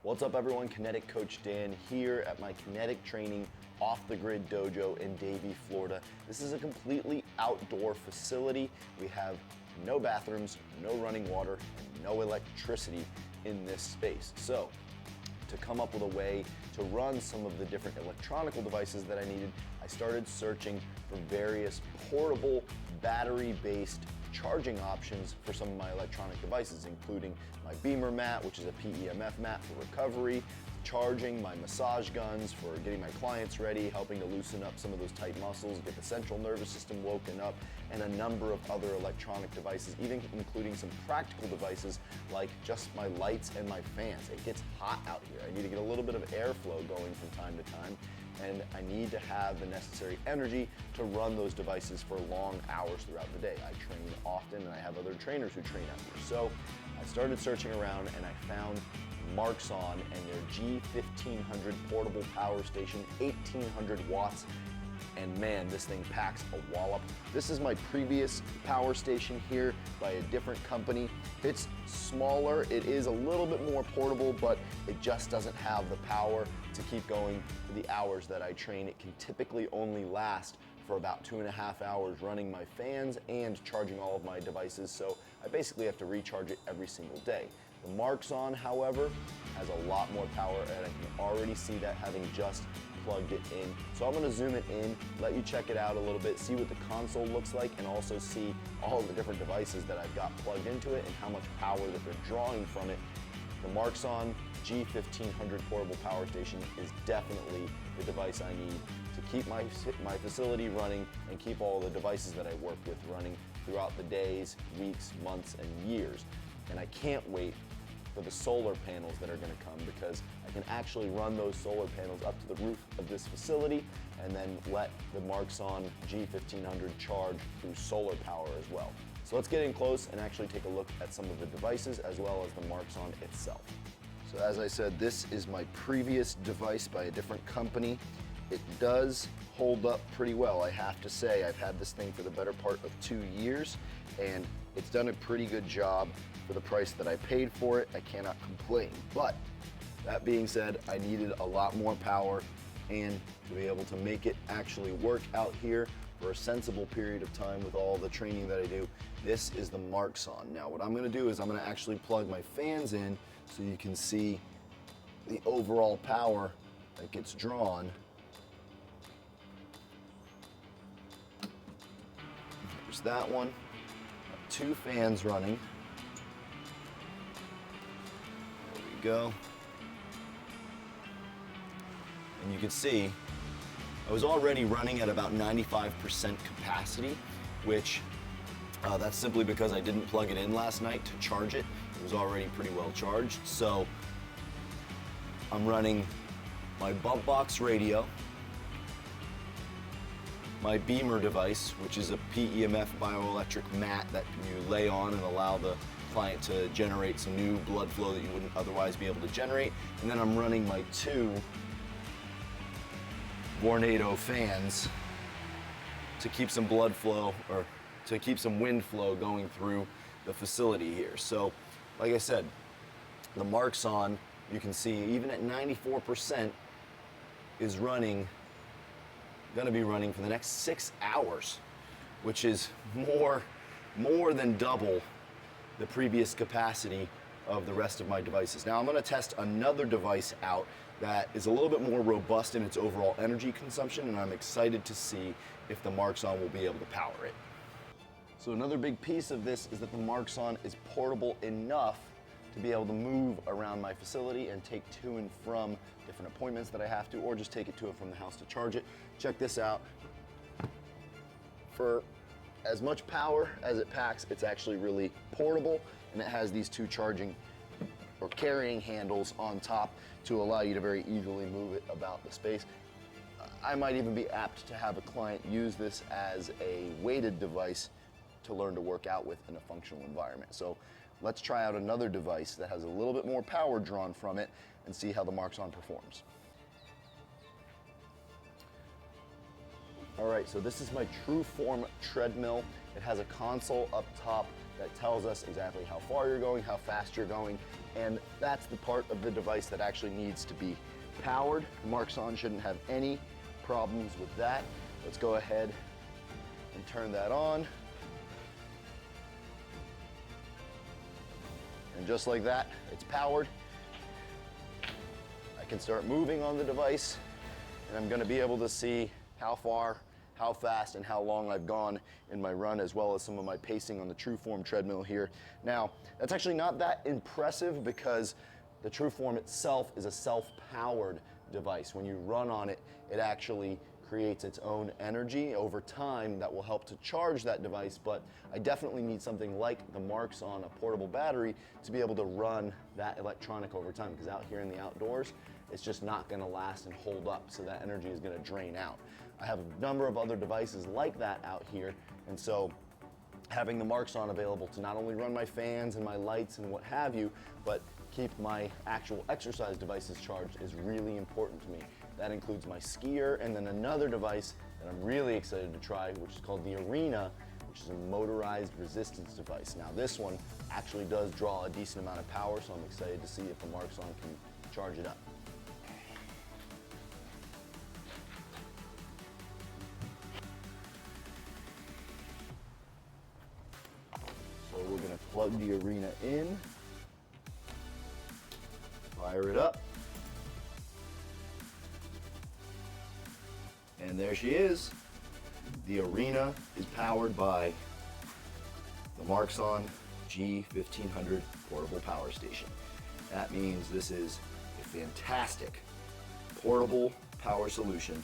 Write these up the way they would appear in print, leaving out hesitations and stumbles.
What's up everyone, Kinetic Coach Dan here at my Kinetic Training off-the-grid dojo in Davie, Florida. This is a completely outdoor facility. We have no bathrooms, no running water, and no electricity in this space. So, to come up with a way to run some of the different electronical devices that I needed, I started searching for various portable battery-based charging options for some of my electronic devices, including my beamer mat, which is a PEMF mat for recovery, charging my massage guns for getting my clients ready, helping to loosen up some of those tight muscles, get the central nervous system woken up, and a number of other electronic devices, even including some practical devices like just my lights and my fans. It gets hot out here. I need to get a little bit of airflow going from time to time, and I need to have the necessary energy to run those devices for long hours throughout the day. I train often and I have other trainers who train out here. So I started searching around and I found Marxon and their G1500 Portable Power Station, 1800 watts. And man, this thing packs a wallop. This is my previous power station here by a different company. It's smaller, it is a little bit more portable, but it just doesn't have the power to keep going for the hours that I train. It can typically only last for about 2.5 hours running my fans and charging all of my devices, so I basically have to recharge it every single day. The Marxon, however, has a lot more power, and I can already see that having just plugged it in. So I'm gonna zoom it in, let you check it out a little bit, see what the console looks like, and also see all the different devices that I've got plugged into it and how much power that they're drawing from it. The Marxon G1500 Portable Power Station is definitely the device I need to keep my facility running and keep all the devices that I work with running throughout the days, weeks, months, and years. And I can't wait for the solar panels that are going to come, because I can actually run those solar panels up to the roof of this facility and then let the Marxon G1500 charge through solar power as well. So let's get in close and actually take a look at some of the devices as well as the Marxon itself. So as I said, this is my previous device by a different company. It does hold up pretty well, I have to say. I've had this thing for the better part of 2 years, and it's done a pretty good job for the price that I paid for it. I cannot complain. But that being said, I needed a lot more power, and to be able to make it actually work out here for a sensible period of time with all the training that I do, this is the Marxon. Now what I'm gonna do is I'm gonna actually plug my fans in so you can see the overall power that gets drawn. There's that one. Got 2 fans running. There we go. And you can see I was already running at about 95% capacity, which that's simply because I didn't plug it in last night to charge it. It was already pretty well charged. So I'm running my bump box radio, my beamer device, which is a PEMF bioelectric mat that you lay on and allow the client to generate some new blood flow that you wouldn't otherwise be able to generate. And then I'm running my 2 Vornado fans to keep some blood flow, or to keep some wind flow going through the facility here. So, like I said, the Marxon, you can see even at 94% is gonna be running for the next 6 hours, which is more than double the previous capacity of the rest of my devices. Now I'm gonna test another device out that is a little bit more robust in its overall energy consumption, and I'm excited to see if the Marxon will be able to power it. So another big piece of this is that the Marxon is portable enough to be able to move around my facility and take to and from different appointments that I have to, or just take it to and from the house to charge it. Check this out. For as much power as it packs, it's actually really portable, and it has these 2 charging or carrying handles on top to allow you to very easily move it about the space. I might even be apt to have a client use this as a weighted device to learn to work out with in a functional environment. So let's try out another device that has a little bit more power drawn from it and see how the Marxon performs. All right, so this is my True Form treadmill. It has a console up top that tells us exactly how far you're going, how fast you're going, and that's the part of the device that actually needs to be powered. Marxon shouldn't have any problems with that. Let's go ahead and turn that on. And just like that, it's powered. I can start moving on the device, and I'm going to be able to see how far, how fast, and how long I've gone in my run, as well as some of my pacing on the Trueform treadmill here. Now, that's actually not that impressive because the Trueform itself is a self-powered device. When you run on it, it actually creates its own energy over time that will help to charge that device, but I definitely need something like the Marxon, a portable battery, to be able to run that electronic over time, because out here in the outdoors, it's just not gonna last and hold up, so that energy is gonna drain out. I have a number of other devices like that out here, and so having the Marxon available to not only run my fans and my lights and what have you, but keep my actual exercise devices charged is really important to me. That includes my skier, and then another device that I'm really excited to try, which is called the Arena, which is a motorized resistance device. Now this one actually does draw a decent amount of power, so I'm excited to see if the Marxon can charge it up. So we're gonna plug the Arena in, fire it up. And there she is. The Arena is powered by the Marxon G1500 Portable Power Station. That means this is a fantastic portable power solution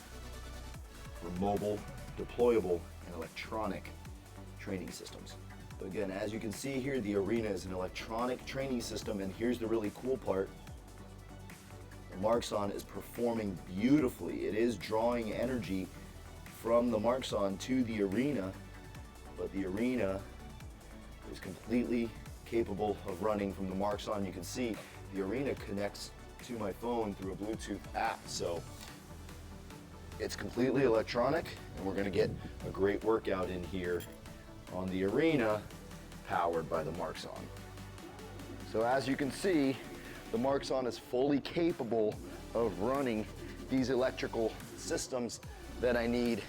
for mobile, deployable, and electronic training systems. So again, as you can see here, the Arena is an electronic training system, and here's the really cool part. Marxon is performing beautifully. It is drawing energy from the Marxon to the Arena, but the Arena is completely capable of running from the Marxon. You can see the Arena connects to my phone through a Bluetooth app, so it's completely electronic, and we're going to get a great workout in here on the Arena powered by the Marxon. So as you can see, the Marxon is fully capable of running these electrical systems that I need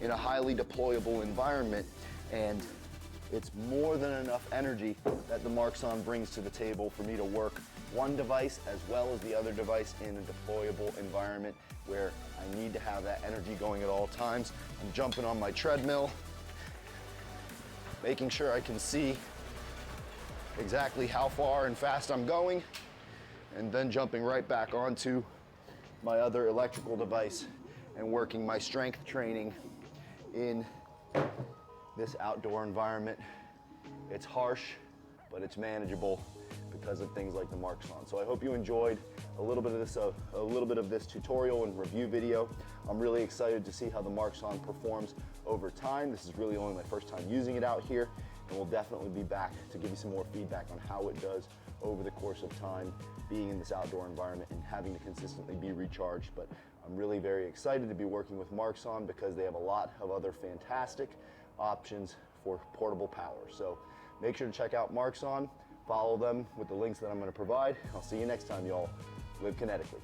in a highly deployable environment, and it's more than enough energy that the Marxon brings to the table for me to work one device as well as the other device in a deployable environment where I need to have that energy going at all times. I'm jumping on my treadmill, making sure I can see exactly how far and fast I'm going, and then jumping right back onto my other electrical device and working my strength training in this outdoor environment. It's harsh, but it's manageable because of things like the Marxon. So I hope you enjoyed a little bit of this tutorial and review video. I'm really excited to see how the Marxon performs over time. This is really only my first time using it out here, and we'll definitely be back to give you some more feedback on how it does over the course of time, being in this outdoor environment and having to consistently be recharged. But I'm really very excited to be working with Marxon because they have a lot of other fantastic options for portable power. So make sure to check out Marxon, follow them with the links that I'm going to provide. I'll see you next time, y'all. Live kinetically.